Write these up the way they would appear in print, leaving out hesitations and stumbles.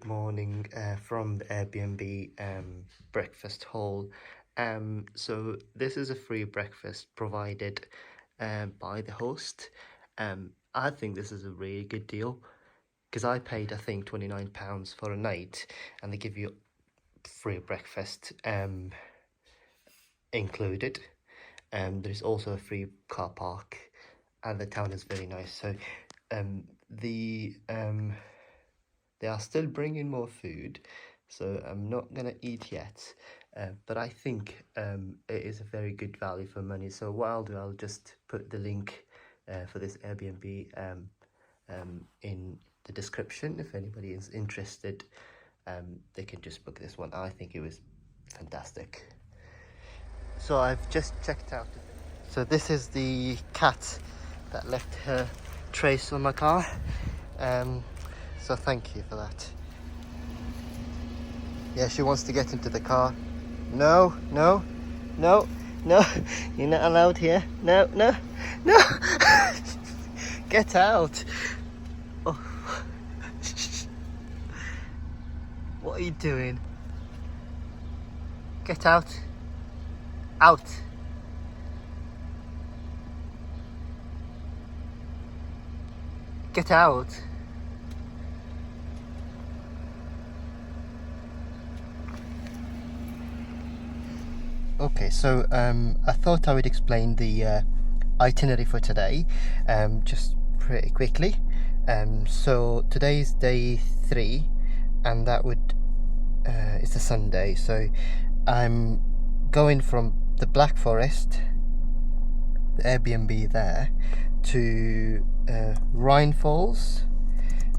morning from the Airbnb breakfast hall. So this is a free breakfast provided by the host. I think this is a really good deal because I paid, I think, £29 for a night, and they give you free breakfast included. There's also a free car park, and the town is very nice. So they are still bringing more food, so I'm not gonna eat yet, but I think it is a very good value for money. So what I'll do, I'll just put the link for this Airbnb in the description. If anybody is interested, they can just book this one. I think it was fantastic. So I've just checked out. So this is the cat that left her trace on my car. So thank you for that. Yeah, she wants to get into the car. No, no, no, no. You're not allowed here. No, no, no. Get out. Oh. What are you doing? Get out. Out. Get out. Okay, so I thought I would explain the itinerary for today just pretty quickly. So today's day 3, and that would it's a Sunday. So I'm going from the Black Forest, the Airbnb there, to Rhine Falls,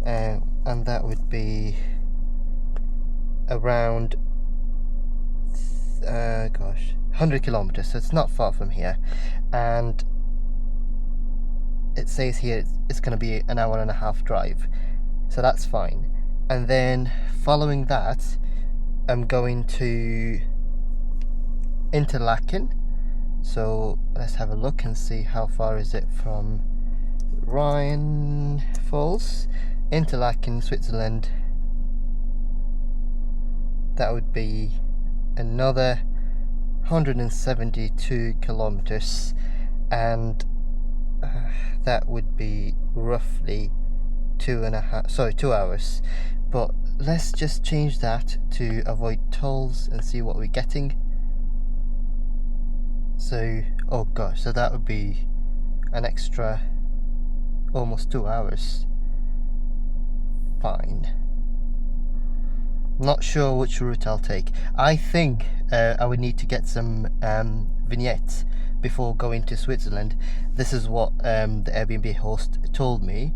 and that would be around 100 kilometers, so it's not far from here. And it says here it's going to be an hour and a half drive, so that's fine. And then following that, I'm going to Interlaken. So let's have a look and see how far is it from Rhine Falls. Interlaken, Switzerland. That would be another 172 kilometers, and that would be roughly 2 hours. But let's just change that to avoid tolls and see what we're getting. So, oh gosh, so that would be an extra almost 2 hours. Fine. Not sure which route I'll take. I think I would need to get some vignettes before going to Switzerland. This is what the Airbnb host told me.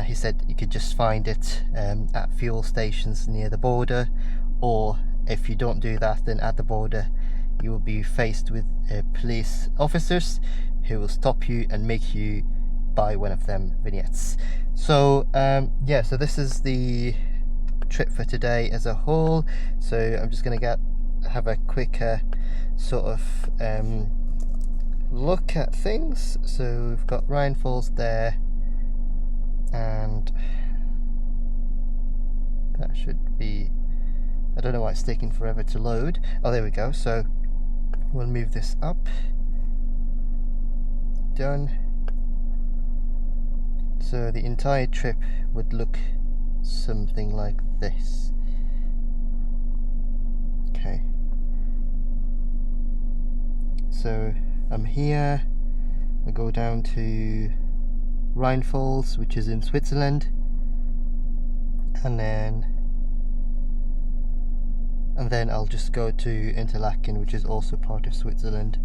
He said you could just find it at fuel stations near the border, or if you don't do that, then at the border you will be faced with police officers who will stop you and make you buy one of them vignettes. So yeah, so this is the trip for today as a whole. So I'm just going to have a quicker sort of look at things. So we've got Rhine Falls there, and that should be, I don't know why it's taking forever to load. Oh, there we go. So we'll move this up. Done. So the entire trip would look something like this. Okay, so I'm here. I go down to Rhine Falls, which is in Switzerland, and then I'll just go to Interlaken, which is also part of Switzerland.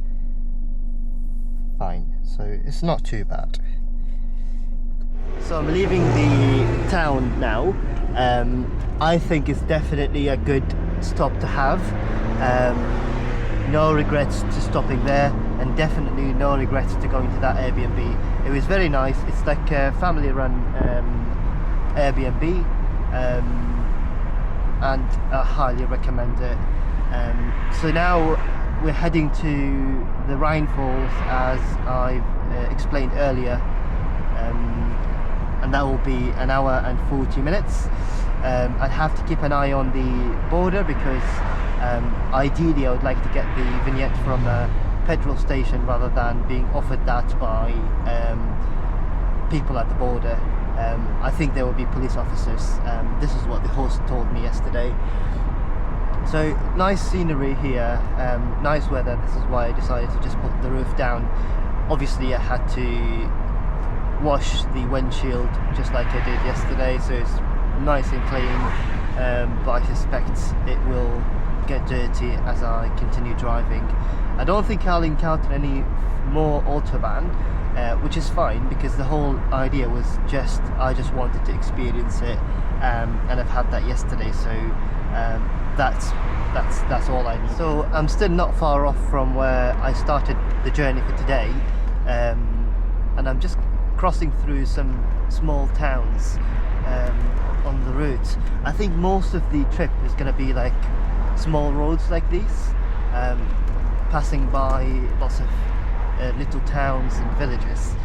Fine, so it's not too bad. So I'm leaving the town now. I think it's definitely a good stop to have. No regrets to stopping there, and definitely no regrets to going to that Airbnb. It was very nice. It's like a family-run Airbnb, and I highly recommend it. So now we're heading to the Rhine Falls, as I've explained earlier. And that will be an hour and 40 minutes. I'd have to keep an eye on the border because ideally I would like to get the vignette from a petrol station rather than being offered that by people at the border. I think there will be police officers. This is what the host told me yesterday. So nice scenery here, nice weather. This is why I decided to just put the roof down. Obviously I had to wash the windshield just like I did yesterday, so it's nice and clean, but I suspect it will get dirty as I continue driving. I don't think I'll encounter any more autobahn, which is fine because the whole idea was I just wanted to experience it, and I've had that yesterday, so that's all I need. So I'm still not far off from where I started the journey for today, and I'm just crossing through some small towns on the route. I think most of the trip is going to be like small roads like these, passing by lots of little towns and villages.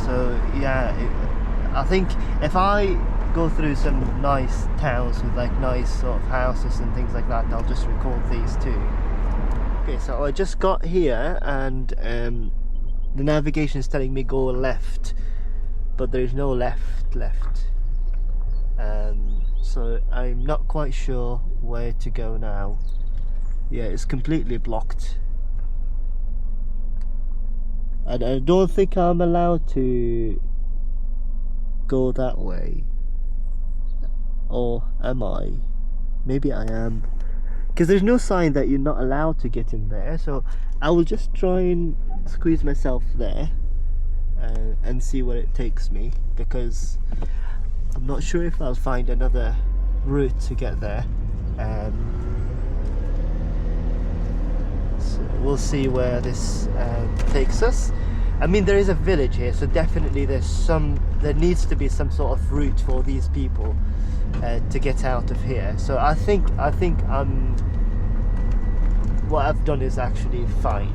So yeah, I think if I go through some nice towns with like nice sort of houses and things like that, I'll just record these too. Okay, so I just got here and the navigation is telling me go left, but there is no left. So I'm not quite sure where to go now. Yeah, it's completely blocked. And I don't think I'm allowed to go that way. Or am I? Maybe I am. Because there's no sign that you're not allowed to get in there. So I will just try and squeeze myself there and see where it takes me. Because I'm not sure if I'll find another route to get there. So we'll see where this takes us. I mean, there is a village here, so definitely there needs to be some sort of route for these people to get out of here. So I think what I've done is actually fine.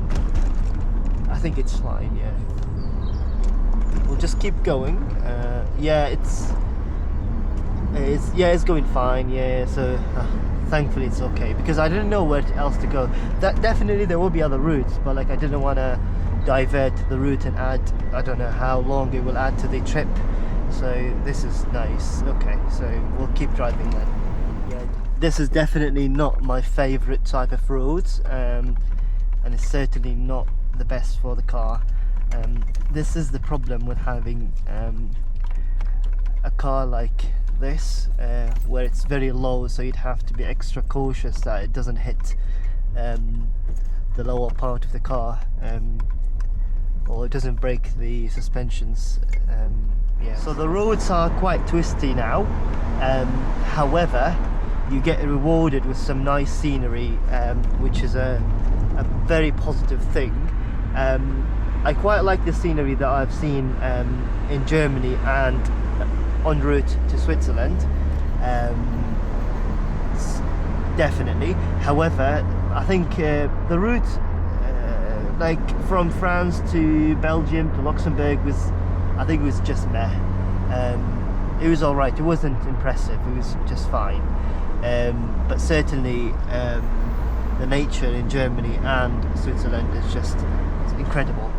I think it's fine, yeah. We'll just keep going. Yeah, it's going fine, yeah. So thankfully it's okay, because I didn't know where else to go. That definitely there will be other routes, but like I didn't want to divert the route and add, I don't know how long it will add to the trip. So this is nice. Okay, so we'll keep driving then. Yeah, this is definitely not my favorite type of roads, and it's certainly not the best for the car. This is the problem with having a car like this, where it's very low, so you'd have to be extra cautious that it doesn't hit the lower part of the car, or it doesn't break the suspensions. Yeah. So the roads are quite twisty now, however you get rewarded with some nice scenery, which is a very positive thing. I quite like the scenery that I've seen in Germany and en route to Switzerland, definitely. However, I think the route like from France to Belgium to Luxembourg I think it was just meh. It was alright, it wasn't impressive, it was just fine. But certainly the nature in Germany and Switzerland is just incredible.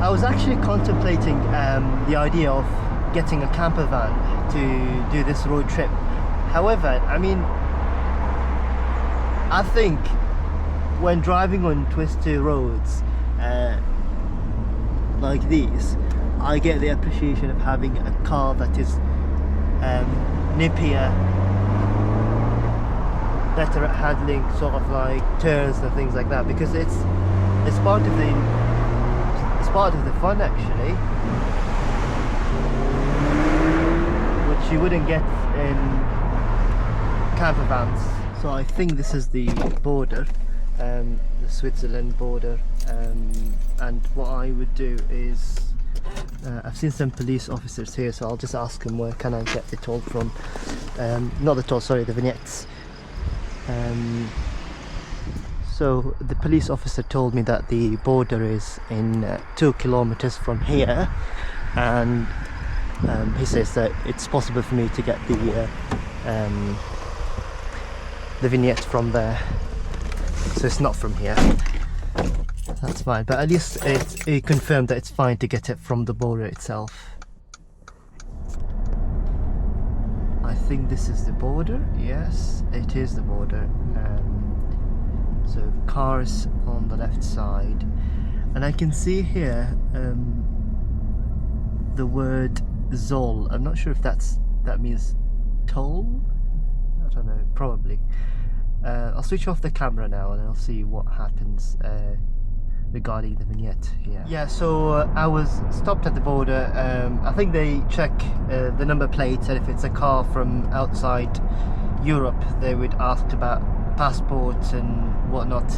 I was actually contemplating the idea of getting a camper van to do this road trip. However, I mean, I think when driving on twisty roads like these, I get the appreciation of having a car that is nippier, better at handling sort of like turns and things like that, because it's part of the fun actually, which you wouldn't get in camper vans. So I think this is the border, the Switzerland border, and what I would do is I've seen some police officers here, so I'll just ask them where can I get the toll from. Not the toll, sorry, the vignettes. So the police officer told me that the border is in 2 kilometers from here, and he says that it's possible for me to get the vignette from there, so it's not from here. That's fine, but at least it confirmed that it's fine to get it from the border itself. I think this is the border. Yes, it is the border. So cars on the left side, and I can see here the word Zoll. I'm not sure if that means toll. I don't know, probably. I'll switch off the camera now and I'll see what happens regarding the vignette here. Yeah, so I was stopped at the border. I think they check the number plate, and if it's a car from outside Europe, they would ask about passports and whatnot.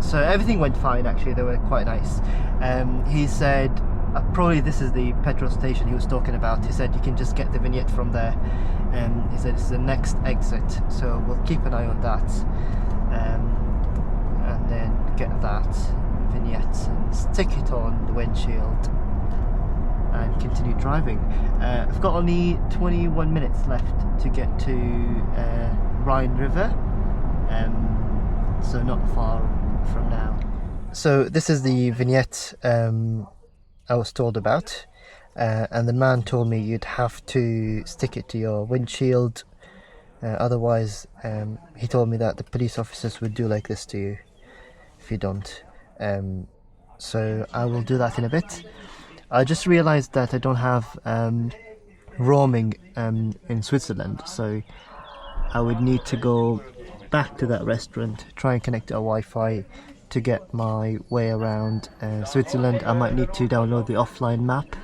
So everything went fine, actually. They were quite nice. He said probably this is the petrol station he was talking about. He said you can just get the vignette from there. He said it's the next exit, so we'll keep an eye on that, and then get that vignette and stick it on the windshield and continue driving. I've got only 21 minutes left to get to Rhine River, so not far from now. So this is the vignette I was told about, and the man told me you'd have to stick it to your windshield, otherwise he told me that the police officers would do like this to you if you don't. So I will do that in a bit. I just realized that I don't have roaming in Switzerland, so I would need to go back to that restaurant, try and connect to a Wi-Fi to get my way around Switzerland. I might need to download the offline map.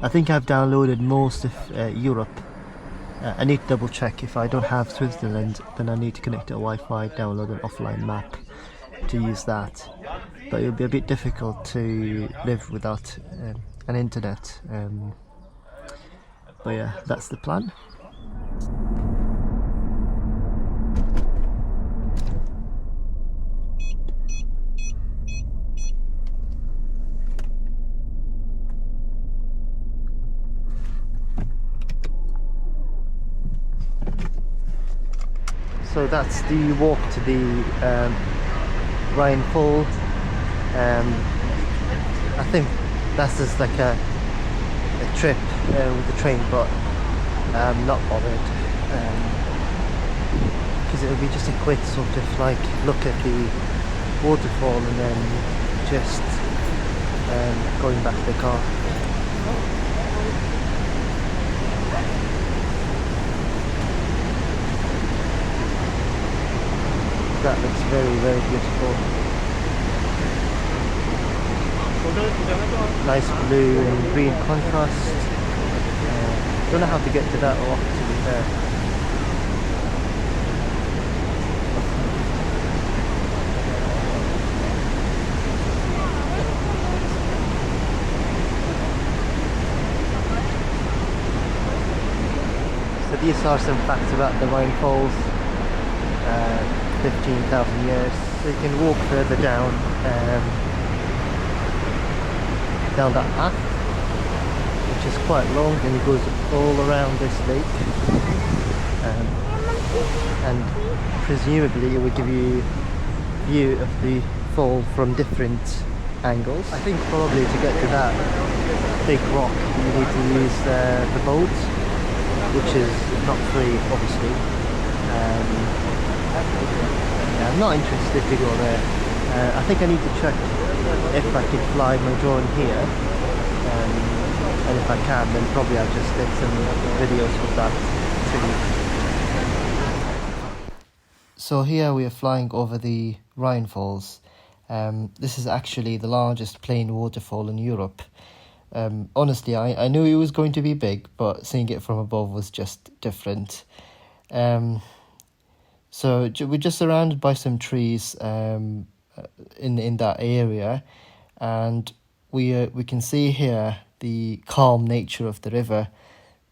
I think I've downloaded most of Europe. I need to double check. If I don't have Switzerland, then I need to connect to a Wi-Fi, download an offline map to use that. But it'll be a bit difficult to live without an internet. But yeah, that's the plan. So that's the walk to the Rhine Falls. I think that's just like a trip with the train, but I'm not bothered, because it would be just a quick sort of like look at the waterfall and then just going back to the car. That looks very, very beautiful. Nice blue and green contrast. Don't know how to get to that walk, to be fair. So these are some facts about the Rhine Falls. 15,000 years. So you can walk further down that path, which is quite long, and it goes all around this lake, and presumably it will give you view of the fall from different angles. I think probably to get to that big rock you need to use the boat, which is not free, obviously. Yeah, I'm not interested to go there. I think I need to check if I can fly my drone here, and if I can, then probably I'll just get some videos of that too. So here we are flying over the Rhine Falls. This is actually the largest plain waterfall in Europe. Honestly, I knew it was going to be big, but seeing it from above was just different. So we're just surrounded by some trees in that area, and we can see here the calm nature of the river.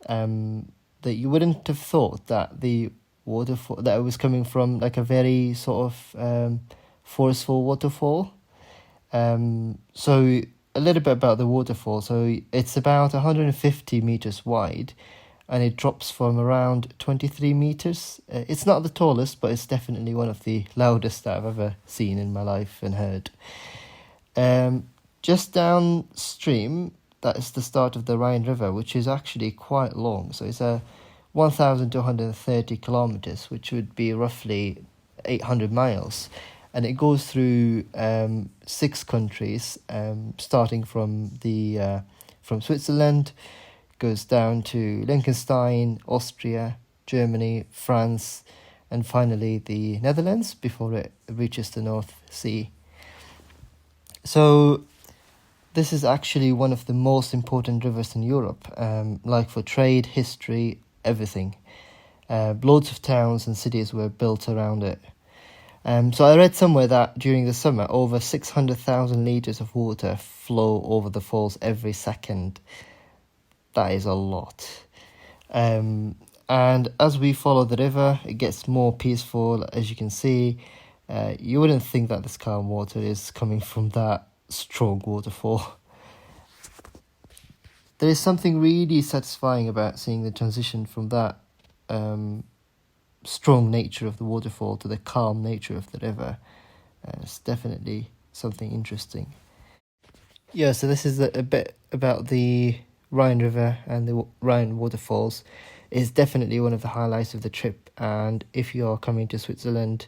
That you wouldn't have thought that the waterfall that it was coming from like a very sort of forceful waterfall. So a little bit about the waterfall. So it's about 150 meters wide, and it drops from around 23 meters. It's not the tallest, but it's definitely one of the loudest that I've ever seen in my life and heard. Just downstream, that is the start of the Rhine River, which is actually quite long. So it's 1,230 kilometers, which would be roughly 800 miles. And it goes through 6 countries, starting from from Switzerland, goes down to Liechtenstein, Austria, Germany, France, and finally the Netherlands before it reaches the North Sea. So this is actually one of the most important rivers in Europe, like for trade, history, everything. Loads of towns and cities were built around it. So I read somewhere that during the summer, over 600,000 litres of water flow over the falls every second. That is a lot. And as we follow the river, it gets more peaceful. As you can see, you wouldn't think that this calm water is coming from that strong waterfall. There is something really satisfying about seeing the transition from that strong nature of the waterfall to the calm nature of the river. It's definitely something interesting. Yeah, so this is a bit about the Rhine River and the Rhine waterfalls. It's definitely one of the highlights of the trip, and if you are coming to Switzerland,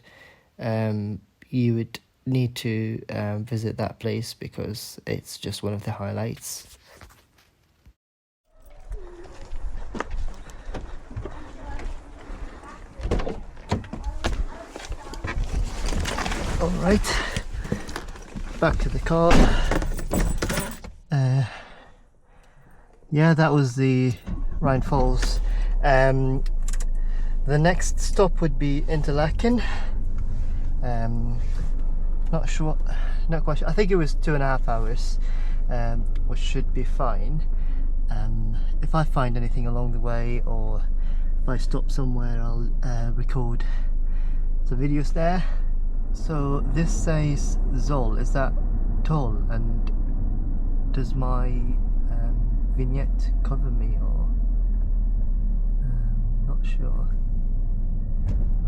you would need to visit that place because it's just one of the highlights. All right, back to the car. Yeah, that was the Rhine Falls. The next stop would be Interlaken. Not quite sure. I think it was 2.5 hours, which should be fine. If I find anything along the way, or if I stop somewhere, I'll record some videos there. So this says Zoll. Is that toll? And does my vignette cover me, or not sure.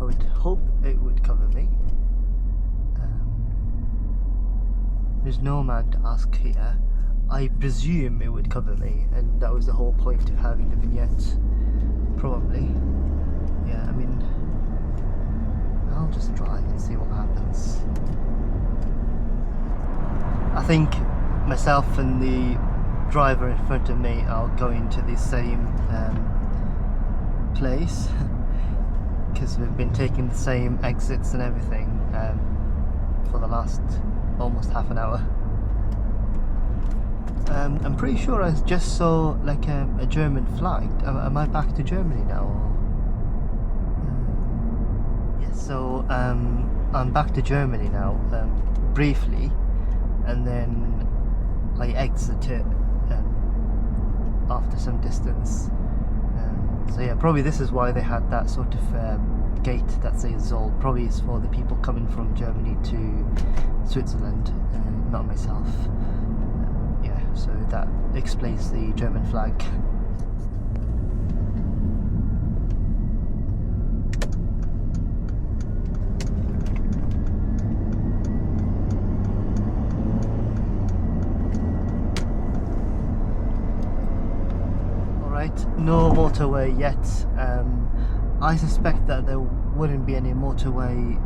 I would hope it would cover me. There's no man to ask here. I presume it would cover me, and that was the whole point of having the vignette. Probably. Yeah, I mean, I'll just drive and see what happens. I think myself and the driver in front of me are going to the same place because we've been taking the same exits and everything for the last almost half an hour. I'm pretty sure I just saw like a German flag. Am I back to Germany now? Yes, so I'm back to Germany now, briefly, and then I exit it after some distance. So yeah, probably this is why they had that sort of gate that says Zoll. Probably it's for the people coming from Germany to Switzerland, not myself. Yeah, so that explains the German flag. No motorway yet. I suspect that there wouldn't be any motorway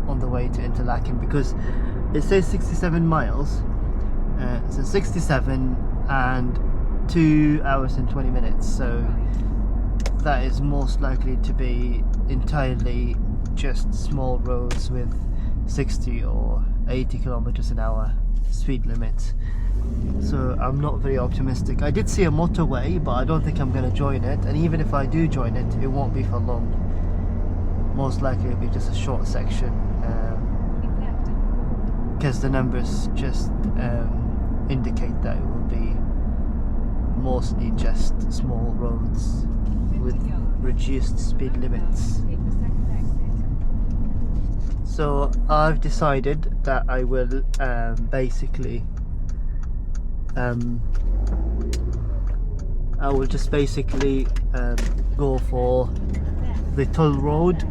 on the way to Interlaken because it says 67 miles. So 67 and 2 hours and 20 minutes. So that is most likely to be entirely just small roads with 60 or 80 kilometers an hour speed limit. So I'm not very optimistic. I did see a motorway, but I don't think I'm going to join it, and even if I do join it, it won't be for long. Most likely it'll be just a short section because the numbers just indicate that it will be mostly just small roads with reduced speed limits. So I've decided that I will basically I will just basically go for the toll road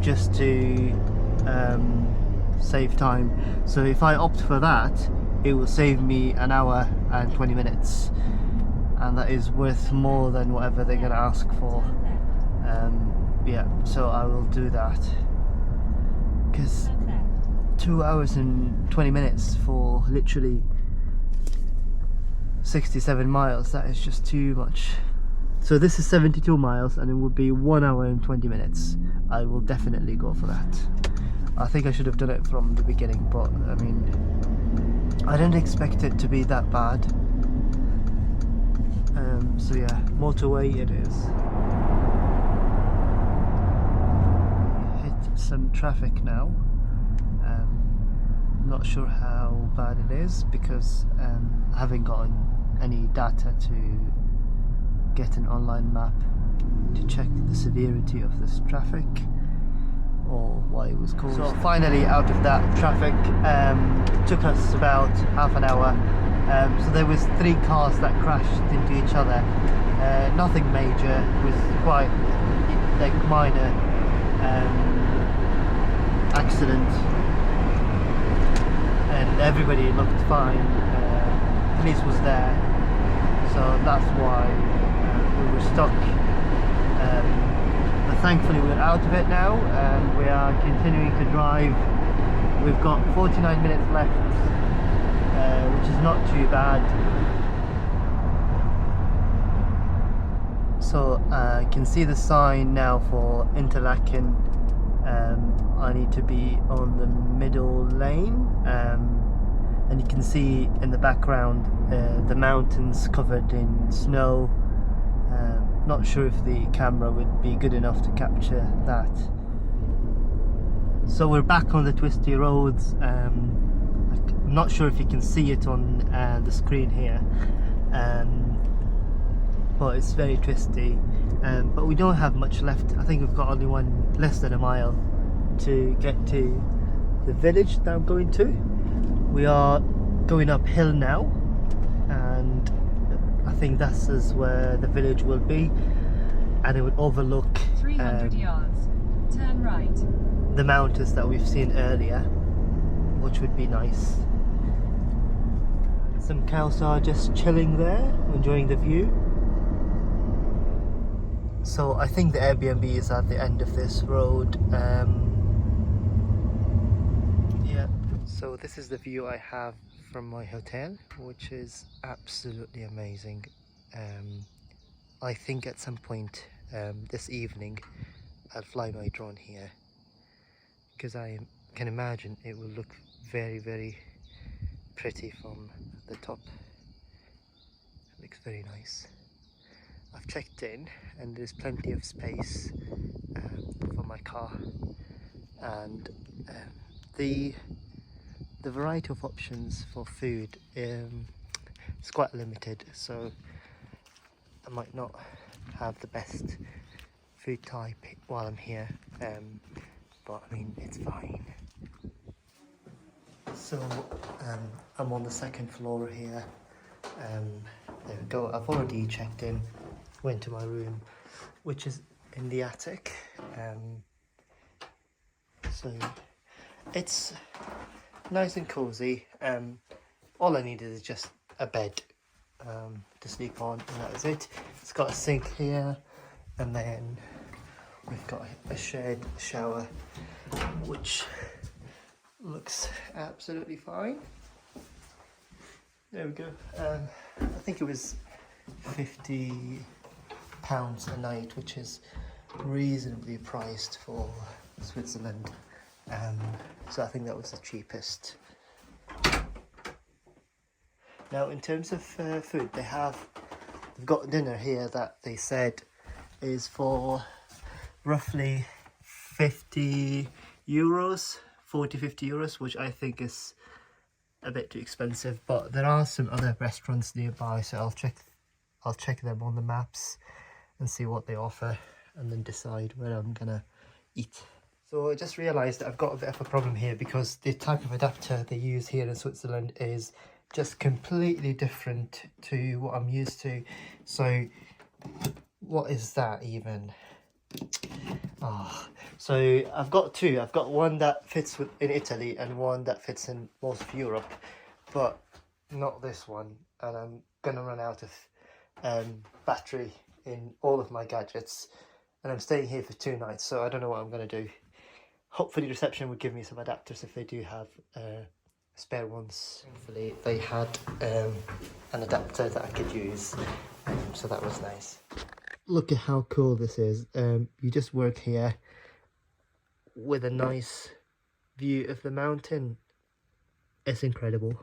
just to save time. So if I opt for that, it will save me an hour and 20 minutes, and that is worth more than whatever they're gonna ask for. Yeah, so I will do that, because 2 hours and 20 minutes for literally 67 miles, that is just too much. So this is 72 miles and it would be 1 hour and 20 minutes. I will definitely go for that. I think I should have done it from the beginning, but I mean, I didn't expect it to be that bad. So yeah, motorway it is. Hit some traffic now. Not sure how bad it is because I haven't gotten any data to get an online map to check the severity of this traffic or why it was caused. So finally out of that traffic, took us about half an hour. So there was 3 cars that crashed into each other. Nothing major, it was quite like minor accident, and everybody looked fine. Police was there, so that's why we were stuck. But thankfully we're out of it now, and we are continuing to drive. We've got 49 minutes left, which is not too bad. So I can see the sign now for Interlaken. I need to be on the middle lane, and you can see in the background the mountains covered in snow. Not sure if the camera would be good enough to capture that. So we're back on the twisty roads. I'm not sure if you can see it on the screen here, but it's very twisty. But we don't have much left. I think we've got only less than a mile to get to the village that I'm going to. We are going uphill now, and I think that's where the village will be, and it would overlook 300 yards, turn right, the mountains that we've seen earlier, which would be nice. Some cows are just chilling there, enjoying the view. So I think the Airbnb is at the end of this road. Yeah, so this is the view I have from my hotel, which is absolutely amazing. I think at some point this evening I'll fly my drone here, because I can imagine it will look very, very pretty from the top. It looks very nice. I've checked in and there's plenty of space for my car, and the variety of options for food is quite limited, so I might not have the best food type while I'm here, but I mean, it's fine. So I'm on the second floor here. There we go. I've already checked in, went to my room, which is in the attic. So it's nice and cozy. All I needed is just a bed to sleep on, and that is it. It's got a sink here, and then we've got a shared shower, which looks absolutely fine. There we go. I think it was £50 a night, which is reasonably priced for Switzerland. So I think that was the cheapest. Now, in terms of food, they've got dinner here that they said is for roughly 50 euros, 40-50 euros, which I think is a bit too expensive, but there are some other restaurants nearby, so I'll check them on the maps and see what they offer, and then decide where I'm gonna eat. So I just realised that I've got a bit of a problem here, because the type of adapter they use here in Switzerland is just completely different to what I'm used to. So what is that even? Oh, so I've got two. I've got one that fits in Italy and one that fits in most of Europe, but not this one. And I'm gonna run out of battery in all of my gadgets, and I'm staying here for 2 nights, so I don't know what I'm gonna do. Hopefully reception would give me some adapters if they do have spare ones. Hopefully they had an adapter that I could use, so that was nice. Look at how cool this is. You just work here with a nice view of the mountain. It's incredible.